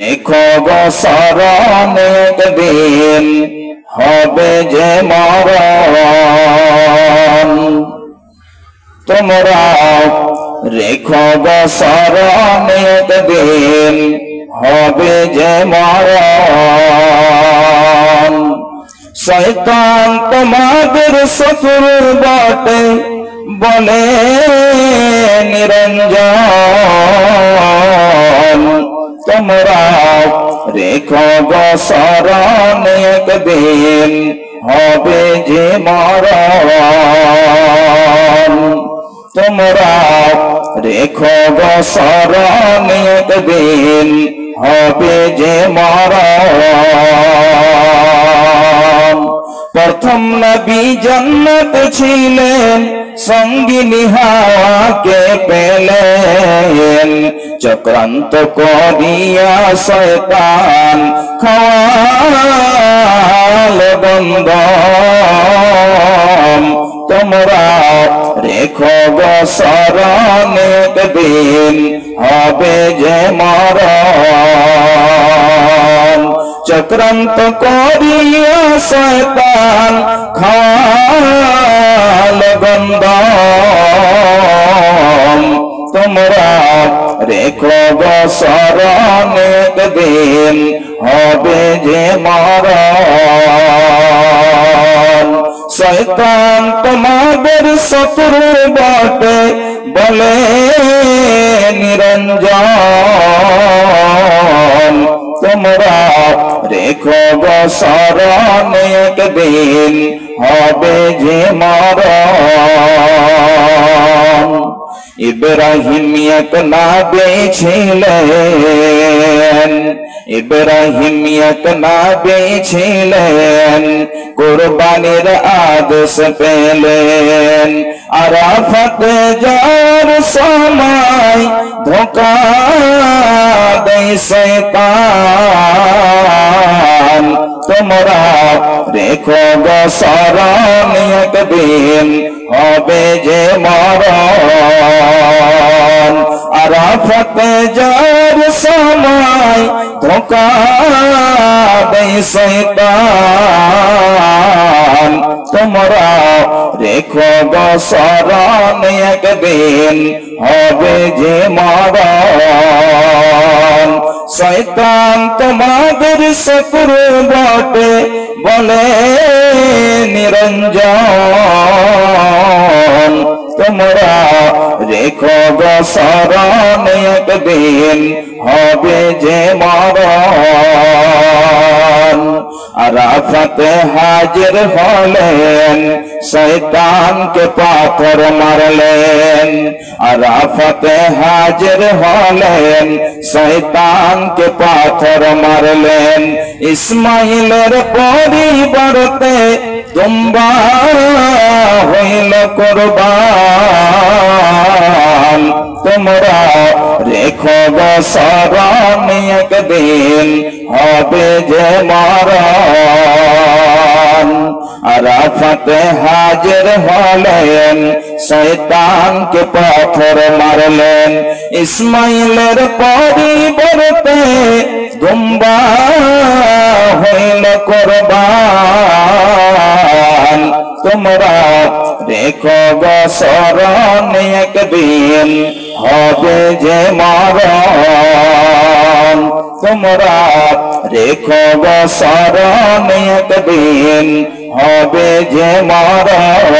রেখো গো স্মরণে একদিন হবে যে মরণ। তোমরা রেখো গো স্মরণে একদিন হবে যে মরণ। শয়তান তোমাদের শত্রু বটে বলে নিরঞ্জন। তোমরা রেখো গো স্মরণে একদিন হবে যে মরণ। তোমরা রেখো গো স্মরণে একদিন হবে যে মরণ। প্রথম নবী জান্নাত ছিলেন, সঙ্গিনী হাওয়াকে পেলেন। চক্রান্ত করিয়া শয়তান খাওয়ালো গন্ধম। তোমরা রেখো গো স্মরণে একদিন হবে যে মরণ। চক্রান্ত করিয়া শয়তান খাওয়ালো গন্ধম। তোমরা রেখো গো স্মরণে একদিন হবে যে মরণ। শয়তান তোমাদের শত্রু বটে বলে নিরঞ্জন। তোমরা রেখো গো স্মরণে একদিন হবে যে মরণ। ইব্রাহিম এক নবী ছিলেন, ইব্রাহিম এক নবী ছিলেন। কুরবানির আদেশ পেলেন, আরাফাতে যাওয়ার সময় ধোঁকা দেয় শয়তান। তোমরা রেখো গো স্মরণে একদিন হবে যে মরণ। আরাফাতে যাওয়ার সময় ধোঁকা দেয় শয়তান। তোমরা রেখো গো স্মরণে একদিন হবে যে মরণ। শয়তান তোমাদের শত্রু বটে বলে নিরঞ্জন। তোমরা রেখো গো স্মরণে একদিন হবে যে মরণ। আরাফাতে হাজির হলেন, শয়তানকে পাথর মারলেন। আরাফাতে হাজির হলেন, শয়তানকে পাথর মারলেন। ইসমাইলের পরিবর্তে দুম্বা হইল কুরবান। তোমরা রেখো গো স্মরণে একদিন হবে যে মরণ। আরাফাতে হাজির হলেন, শয়তানকে পাথর মারলেন। ইসমাইলের পরিবর্তে দুম্বা হইল কুরবান। তোমরা রেখো গো স্মরণে একদিন হবে যে মরণ। তোমরা রেখো গো স্মরণে একদিন হবে যে মরণ।